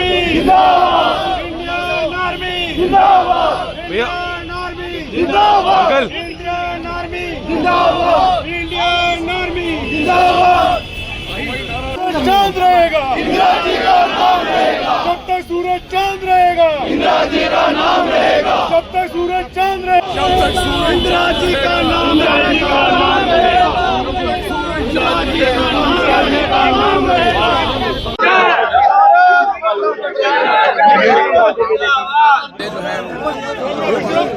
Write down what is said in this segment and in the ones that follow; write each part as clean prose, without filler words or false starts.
Indian army जिंदाबाद, Indian army जिंदाबाद, Indian army जिंदाबाद, इंडियन आर्मी जिंदाबाद। चांद रहेगा, इंदिरा जी का नाम रहेगा, जब तक सूरज चांद रहेगा, इंदिरा जी का नाम रहेगा, जब तक सूरज चांद रहेगा, जब तक सूरज इंदिरा जी का नाम रहेगा, इंदिरा जी का नाम रहेगा।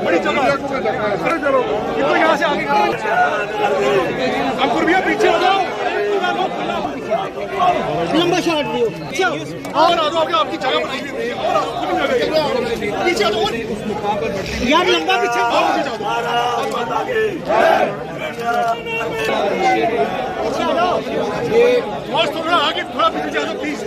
बड़ी चलो यहाँ से आगे अंकुर भैया पीछे आ जाओ, लंबा शॉट दियो और आ जाओ, आपकी जगह बनाई हुई है और पीछे आ जाओ यार, लंबा पीछे और थोड़ा आगे, थोड़ा पीछे आ जाओ प्लीज।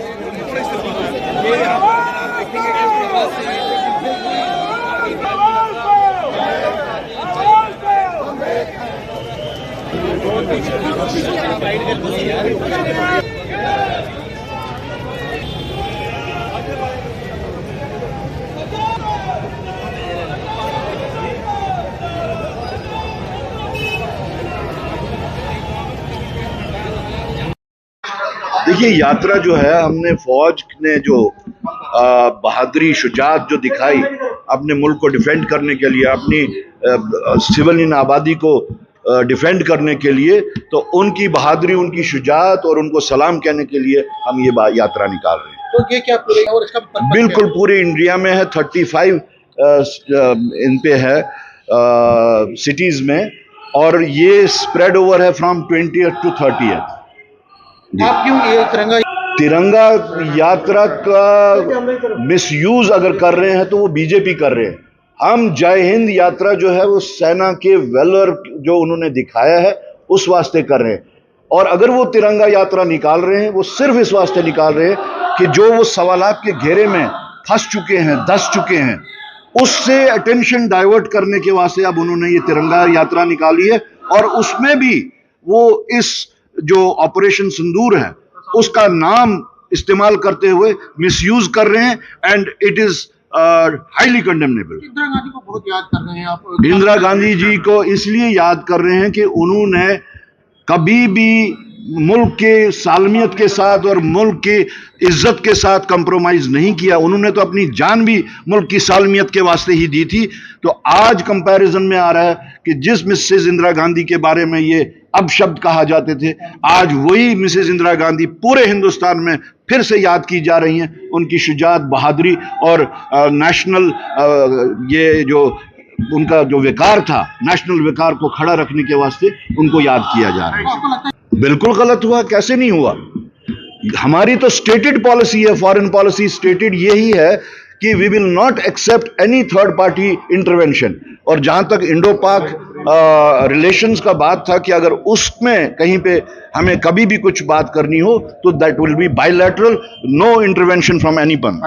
देखिए, यात्रा जो है, हमने फौज ने जो बहादुरी शुजात जो दिखाई अपने मुल्क को डिफेंड करने के लिए, अपनी सिविलियन आबादी को डिफेंड करने के लिए, तो उनकी बहादुरी, उनकी शुजात और उनको सलाम कहने के लिए हम ये यात्रा निकाल रहे हैं। तो ये क्या पूरे और इसका बिल्कुल पूरे इंडिया में है, 35 इन पे है सिटीज में, और ये स्प्रेड ओवर है फ्रॉम 20th to 30th। आप क्यों ये तिरंगा यात्रा का मिसयूज अगर कर रहे हैं तो वो बीजेपी कर रहे हैं। हम जय हिंद यात्रा जो है वो सेना के वेलर जो उन्होंने दिखाया है उस वास्ते कर रहे हैं, और अगर वो तिरंगा यात्रा निकाल रहे हैं वो सिर्फ इस वास्ते निकाल रहे हैं कि जो वो सवालात के घेरे में फंस चुके हैं, धंस चुके हैं, उससे अटेंशन डाइवर्ट करने के वास्ते अब उन्होंने ये तिरंगा यात्रा निकाली है। और उसमें भी वो इस जो ऑपरेशन सिंदूर है उसका नाम इस्तेमाल करते हुए मिसयूज कर रहे हैं, and it is highly condemnable. Indira Gandhi को बहुत याद कर रहे हैं आप? इंदिरा गांधी जी को इसलिए याद कर रहे हैं कि उन्होंने कभी भी मुल्क के सालमियत के साथ और मुल्क की इज्जत के साथ कंप्रोमाइज नहीं किया। उन्होंने तो अपनी जान भी मुल्क की सालमियत के वास्ते ही दी थी। तो आज कंपैरिजन में आ रहा है कि जिस मिसेस इंदिरा गांधी के बारे में ये अपशब्द कहा जाते थे, आज वही मिसेस इंदिरा गांधी पूरे हिंदुस्तान में फिर से याद की जा रही हैं। उनकी शुजात, बहादुरी और नेशनल ये जो उनका जो विकार था, नेशनल विकार को खड़ा रखने के वास्ते उनको याद किया जा रहा है। बिल्कुल गलत हुआ, कैसे नहीं हुआ? हमारी तो स्टेटेड पॉलिसी है, फॉरेन पॉलिसी स्टेटेड यही है कि we will not accept any third party intervention. और जहां तक इंडो पाक रिलेशंस का बात था कि अगर उसमें कहीं पे हमें कभी भी कुछ बात करनी हो तो that will be bilateral, no intervention from anyone.